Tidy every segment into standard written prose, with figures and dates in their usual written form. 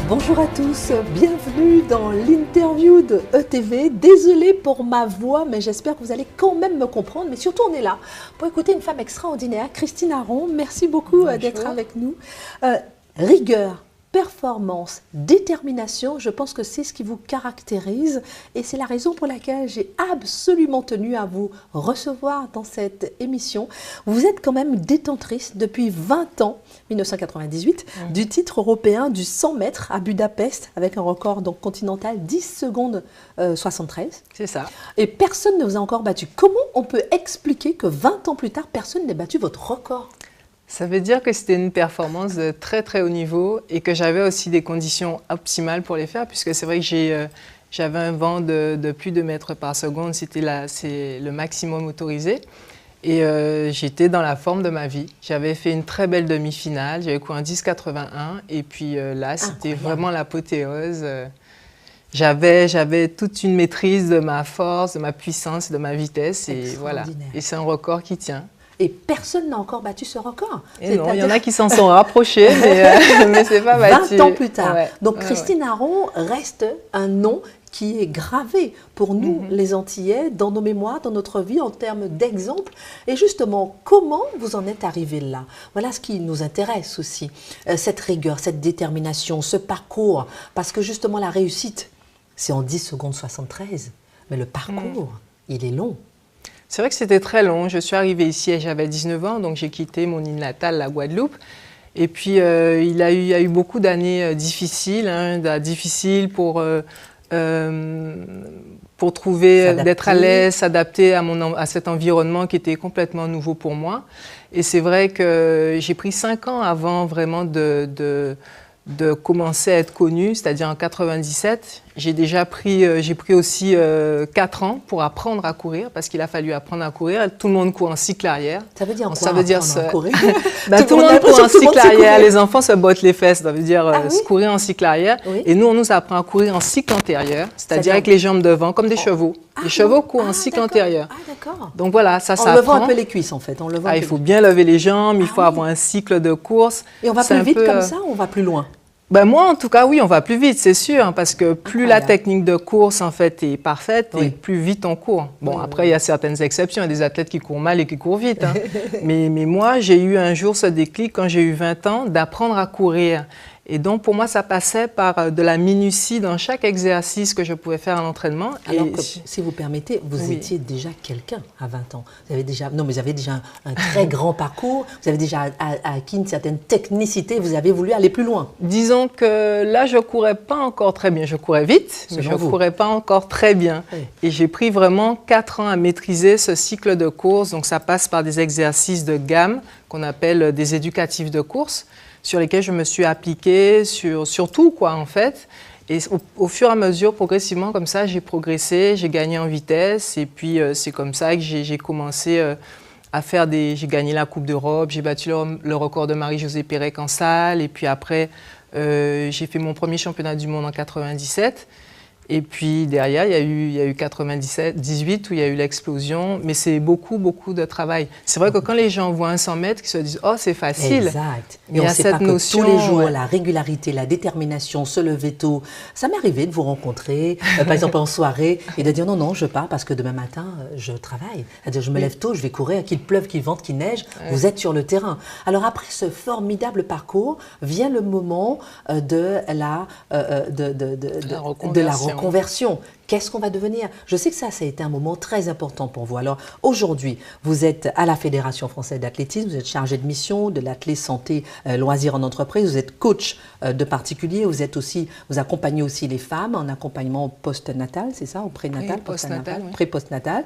Bonjour à tous, bienvenue dans l'interview de ETV. Désolée pour ma voix, mais j'espère que vous allez quand même me comprendre. Mais surtout, on est là pour écouter une femme extraordinaire, Christine Aron. Merci beaucoup d'être avec nous. Rigueur, performance, détermination, je pense que c'est ce qui vous caractérise et c'est la raison pour laquelle j'ai absolument tenu à vous recevoir dans cette émission. Vous êtes quand même détentrice depuis 20 ans, 1998, du titre européen du 100 mètres à Budapest avec un record donc continental 10 secondes 73. C'est ça. Et personne ne vous a encore battu. Comment on peut expliquer que 20 ans plus tard, personne n'ait battu votre record ? Ça veut dire que c'était une performance de très très haut niveau et que j'avais aussi des conditions optimales pour les faire, puisque c'est vrai que j'avais un vent de plus de mètres par seconde, c'est le maximum autorisé. Et j'étais dans la forme de ma vie. J'avais fait une très belle demi-finale, j'avais couru un 10,81 et puis là, c'était vraiment l'apothéose. J'avais toute une maîtrise de ma force, de ma puissance, de ma vitesse et voilà. Et c'est un record qui tient. Et personne n'a encore battu ce record. Et non, il y en a qui s'en sont rapprochés, mais c'est pas battu. 20 ans plus tard. Ouais. Donc Christine Aron reste un nom qui est gravé pour nous, les Antillais, dans nos mémoires, dans notre vie, en termes d'exemple. Et justement, comment vous en êtes arrivé là? Voilà ce qui nous intéresse aussi. Cette rigueur, cette détermination, ce parcours. Parce que justement, la réussite, c'est en 10 secondes 73. Mais le parcours, il est long. C'est vrai que c'était très long. Je suis arrivée ici et j'avais 19 ans, donc j'ai quitté mon île natale, la Guadeloupe. Et puis, il y a eu beaucoup d'années difficiles, difficiles pour trouver, d'être à l'aise, s'adapter à cet environnement qui était complètement nouveau pour moi. Et c'est vrai que j'ai pris 5 ans avant vraiment de commencer à être connue, c'est-à-dire en 97. J'ai pris aussi 4 ans pour apprendre à courir, parce qu'il a fallu apprendre à courir. Tout le monde court en cycle arrière. Ça veut dire quoi, ça veut dire à courir? Tout le monde court en cycle arrière. Les enfants se bottent les fesses, ça veut dire courir en cycle arrière. Oui. Et nous, on nous apprend à courir en cycle antérieur, c'est-à-dire avec les jambes devant, comme des chevaux. Les chevaux courent en cycle antérieur. Ah, d'accord. Donc voilà, ça en levant un peu les cuisses, en fait. Il faut bien lever les jambes, il faut avoir un cycle de course. Et on va plus vite comme ça ou on va plus loin? Ben moi, en tout cas, oui, on va plus vite, c'est sûr, parce que plus la technique de course, en fait, est parfaite, et plus vite on court. Bon, après, il y a certaines exceptions, il y a des athlètes qui courent mal et qui courent vite. Hein. mais moi, j'ai eu un jour ce déclic, quand j'ai eu 20 ans, d'apprendre à courir. Et donc, pour moi, ça passait par de la minutie dans chaque exercice que je pouvais faire à l'entraînement. Alors que, si vous permettez, vous étiez déjà quelqu'un à 20 ans. Vous avez déjà, non, mais vous avez déjà un très grand parcours, vous avez déjà acquis une certaine technicité, vous avez voulu aller plus loin. Disons que là, je ne courais pas encore très bien. Je courais vite, mais je ne courais pas encore très bien. Oui. Et j'ai pris vraiment 4 ans à maîtriser ce cycle de course. Donc, ça passe par des exercices de gamme qu'on appelle des éducatifs de course, sur lesquels je me suis appliquée sur tout, quoi, en fait. Et au fur et à mesure, progressivement, comme ça, j'ai progressé, j'ai gagné en vitesse. Et puis, c'est comme ça que j'ai commencé à faire j'ai gagné la Coupe d'Europe, j'ai battu le record de Marie-Josée Pérec en salle. Et puis après, j'ai fait mon premier championnat du monde en 97. Et puis derrière, il y a eu 98 où il y a eu l'explosion, mais c'est beaucoup de travail. C'est vrai que quand les gens voient un 100 mètres, ils se disent « Oh, c'est facile ». Exact. Mais on ne sait pas que tous les jours, la régularité, la détermination, se lever tôt. Ça m'est arrivé de vous rencontrer, par exemple en soirée, et de dire « Non, non, je pars parce que demain matin, je travaille ». C'est-à-dire, je me lève tôt, je vais courir, qu'il pleuve, qu'il vente, qu'il neige, vous êtes sur le terrain. Alors après ce formidable parcours, vient le moment de la reconversion. Qu'est-ce qu'on va devenir? Je sais que ça a été un moment très important pour vous. Alors aujourd'hui, vous êtes à la Fédération française d'athlétisme, vous êtes chargé de mission de l'athlète santé loisirs en entreprise, vous êtes coach de particuliers, vous accompagnez aussi les femmes en accompagnement post-natal, c'est ça, ou prénatal, post-natal, pré-post-natal.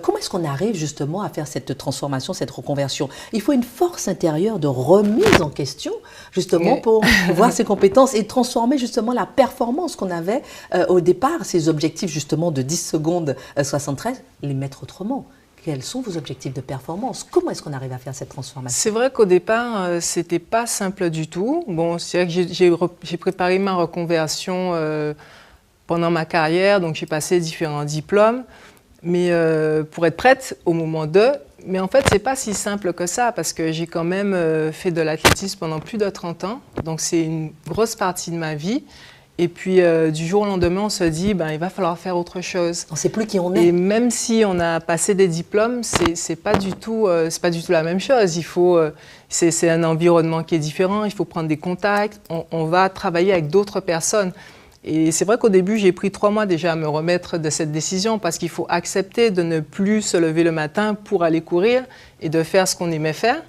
Comment est-ce qu'on arrive justement à faire cette transformation, cette reconversion? Il faut une force intérieure de remise en question justement pour voir ses compétences et transformer justement la performance qu'on avait au départ, ces objectifs justement de 10 secondes 73, les mettre autrement. Quels sont vos objectifs de performance? Comment est-ce qu'on arrive à faire cette transformation? C'est vrai qu'au départ, c'était pas simple du tout. Bon, c'est vrai que j'ai préparé ma reconversion pendant ma carrière, donc j'ai passé différents diplômes. mais pour être prête au moment 2. Mais en fait, c'est pas si simple que ça, parce que j'ai quand même fait de l'athlétisme pendant plus de 30 ans. Donc, c'est une grosse partie de ma vie. Et puis, du jour au lendemain, on se dit, ben, il va falloir faire autre chose. On ne sait plus qui on est. Et même si on a passé des diplômes, c'est pas du tout la même chose. C'est un environnement qui est différent. Il faut prendre des contacts. On va travailler avec d'autres personnes. Et c'est vrai qu'au début, j'ai pris 3 mois déjà à me remettre de cette décision parce qu'il faut accepter de ne plus se lever le matin pour aller courir et de faire ce qu'on aimait faire.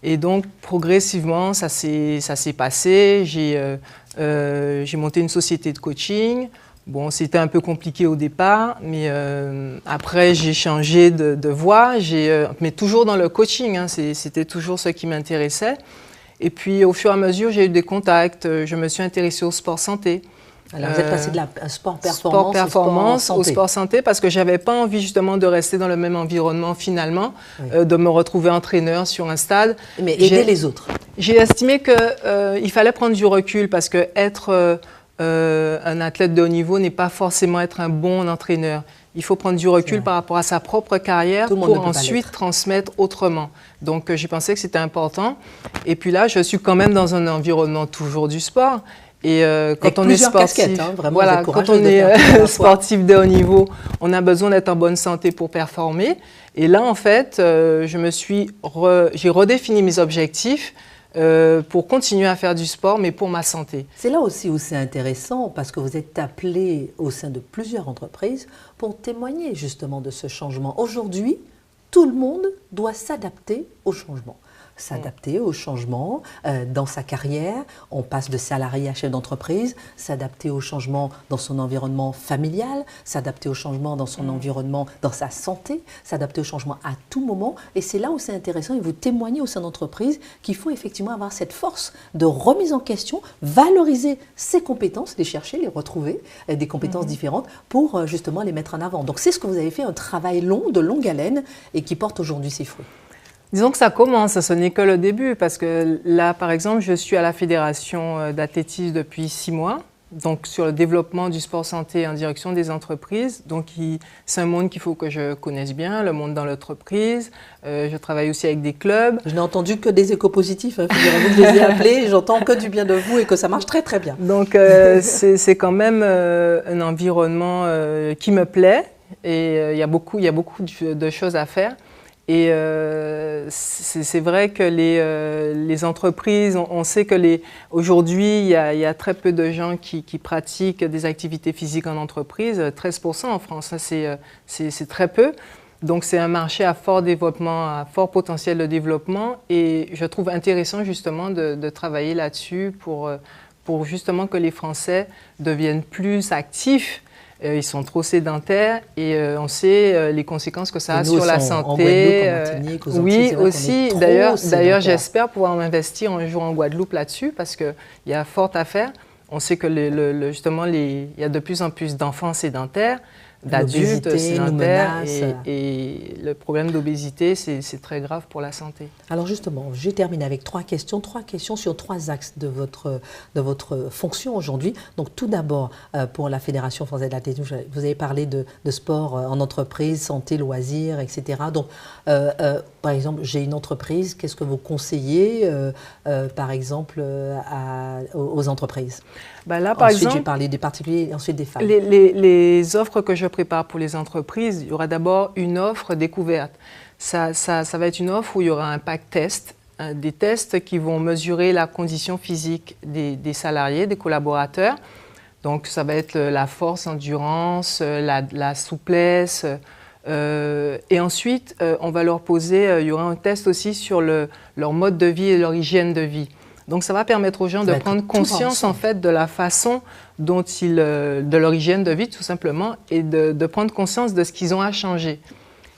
Et donc, progressivement, ça s'est passé. J'ai monté une société de coaching. Bon, c'était un peu compliqué au départ, mais après, j'ai changé de voie, mais toujours dans le coaching, hein, c'était toujours ce qui m'intéressait. Et puis, au fur et à mesure, j'ai eu des contacts. Je me suis intéressée au sport santé. Alors, vous êtes passé de la sport performance au sport santé parce que je n'avais pas envie justement de rester dans le même environnement finalement, de me retrouver entraîneur sur un stade. Mais aider les autres. J'ai estimé qu'il fallait prendre du recul parce que être un athlète de haut niveau n'est pas forcément être un bon entraîneur. Il faut prendre du recul par rapport à sa propre carrière pour ensuite transmettre autrement. Donc, j'ai pensé que c'était important. Et puis là, je suis quand même dans un environnement toujours du sport. Et quand on est sportif, voilà, quand on est sportif de haut niveau, on a besoin d'être en bonne santé pour performer. Et là, en fait, j'ai redéfini mes objectifs pour continuer à faire du sport, mais pour ma santé. C'est là aussi où c'est intéressant, parce que vous êtes appelé au sein de plusieurs entreprises pour témoigner justement de ce changement. Aujourd'hui, tout le monde doit s'adapter au changement. S'adapter au changement dans sa carrière, on passe de salarié à chef d'entreprise, s'adapter au changement dans son environnement familial, s'adapter au changement dans son environnement, dans sa santé, s'adapter au changement à tout moment. Et c'est là où c'est intéressant et vous témoignez au sein d'entreprise qu'il faut effectivement avoir cette force de remise en question, valoriser ses compétences, les chercher, les retrouver, des compétences différentes pour justement les mettre en avant. Donc c'est ce que vous avez fait, un travail long, de longue haleine et qui porte aujourd'hui ses fruits. Disons que ça commence, ce n'est que le début, parce que là, par exemple, je suis à la Fédération d'athlétisme depuis 6 mois, donc sur le développement du sport santé en direction des entreprises. Donc, c'est un monde qu'il faut que je connaisse bien, le monde dans l'entreprise. Je travaille aussi avec des clubs. Je n'ai entendu que des échos positifs, hein. Figurez-vous que je les ai appelés, j'entends que du bien de vous et que ça marche très très bien. Donc, c'est quand même un environnement qui me plaît et il y a beaucoup de choses à faire. Et c'est vrai que les entreprises, on sait que aujourd'hui, il y a très peu de gens qui pratiquent des activités physiques en entreprise, 13% en France, c'est très peu. Donc c'est un marché à fort développement, à fort potentiel de développement et je trouve intéressant justement de travailler là-dessus pour justement que les Français deviennent plus actifs. Ils sont trop sédentaires et on sait les conséquences que ça a sur la santé. En Guadeloupe, en Martinique, aux Antilles, oui, aussi. D'ailleurs, j'espère pouvoir m'investir un jour en Guadeloupe là-dessus parce qu'il y a fort à faire. On sait que justement, il y a de plus en plus d'enfants sédentaires, d'adultes sédentaires et le problème d'obésité, c'est très grave pour la santé. Alors justement, j'ai terminé avec 3 questions sur 3 axes de votre fonction aujourd'hui. Donc tout d'abord, pour la Fédération française d'athlétisme, vous avez parlé de sport en entreprise, santé, loisirs, etc. Donc par exemple, j'ai une entreprise, qu'est-ce que vous conseillez par exemple aux entreprises? Ben là, par exemple, j'ai parlé des particuliers et ensuite des femmes. Les offres que je prépare pour les entreprises, il y aura d'abord une offre découverte. Ça va être une offre où il y aura un pack test, des tests qui vont mesurer la condition physique des salariés, des collaborateurs. Donc, ça va être la force, l'endurance, la souplesse. Et ensuite, on va leur poser, il y aura un test aussi sur leur mode de vie et leur hygiène de vie. Donc, ça va permettre aux gens de prendre conscience, en fait, de la façon dont de leur hygiène de vie, tout simplement, et de prendre conscience de ce qu'ils ont à changer.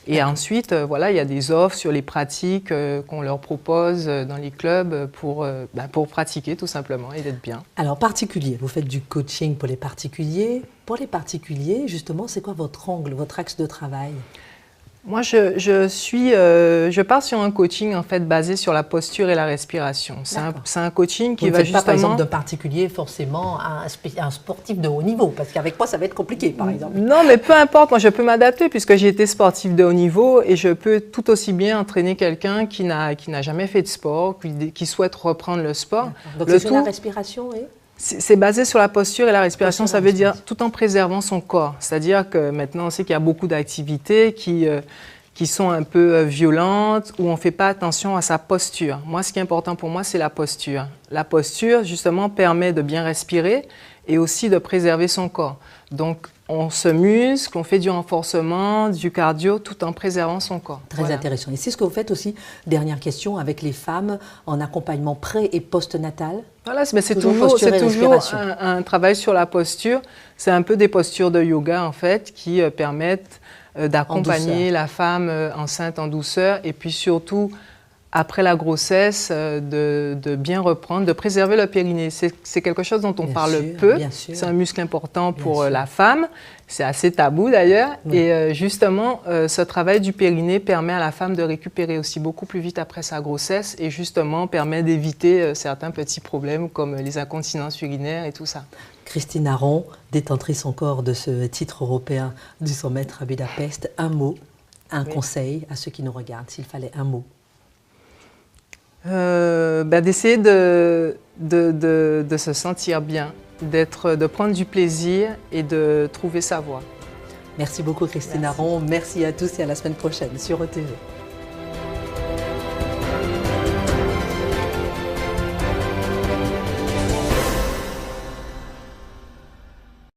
Et ensuite, voilà, il y a des offres sur les pratiques qu'on leur propose dans les clubs pour pratiquer, tout simplement, et d'être bien. Alors, particulier, vous faites du coaching pour les particuliers. Pour les particuliers, justement, c'est quoi votre angle, votre axe de travail ? Moi, je pars sur un coaching en fait basé sur la posture et la respiration. C'est un coaching qui va justement... Pas, par exemple, d'un particulier forcément un sportif de haut niveau, parce qu'avec moi, ça va être compliqué, par exemple. Non, mais peu importe, moi, je peux m'adapter puisque j'ai été sportif de haut niveau et je peux tout aussi bien entraîner quelqu'un qui n'a jamais fait de sport, qui souhaite reprendre le sport. Donc, c'est sur la respiration, oui. C'est basé sur la posture et la respiration, ça veut dire tout en préservant son corps. C'est-à-dire que maintenant, on sait qu'il y a beaucoup d'activités qui sont un peu violentes, où on ne fait pas attention à sa posture. Moi, ce qui est important pour moi, c'est la posture. La posture, justement, permet de bien respirer et aussi de préserver son corps. Donc, on se muscle, on fait du renforcement, du cardio, tout en préservant son corps. Très intéressant. Et c'est ce que vous faites aussi, dernière question, avec les femmes en accompagnement pré- et post-natal? Voilà, mais c'est toujours un travail sur la posture. C'est un peu des postures de yoga, en fait, qui permettent d'accompagner la femme enceinte en douceur et puis surtout, après la grossesse, de bien reprendre, de préserver le périnée. C'est quelque chose dont on parle peu. C'est un muscle important pour la femme. C'est assez tabou d'ailleurs. Oui. Et justement, ce travail du périnée permet à la femme de récupérer aussi beaucoup plus vite après sa grossesse et justement permet d'éviter certains petits problèmes comme les incontinences urinaires et tout ça. Christine Aron, détentrice encore de ce titre européen du 100 mètres à Budapest. Un mot, un conseil à ceux qui nous regardent, s'il fallait un mot. D'essayer de se sentir bien, de prendre du plaisir et de trouver sa voie. Merci beaucoup Christine Aron, merci à tous et à la semaine prochaine sur ETV.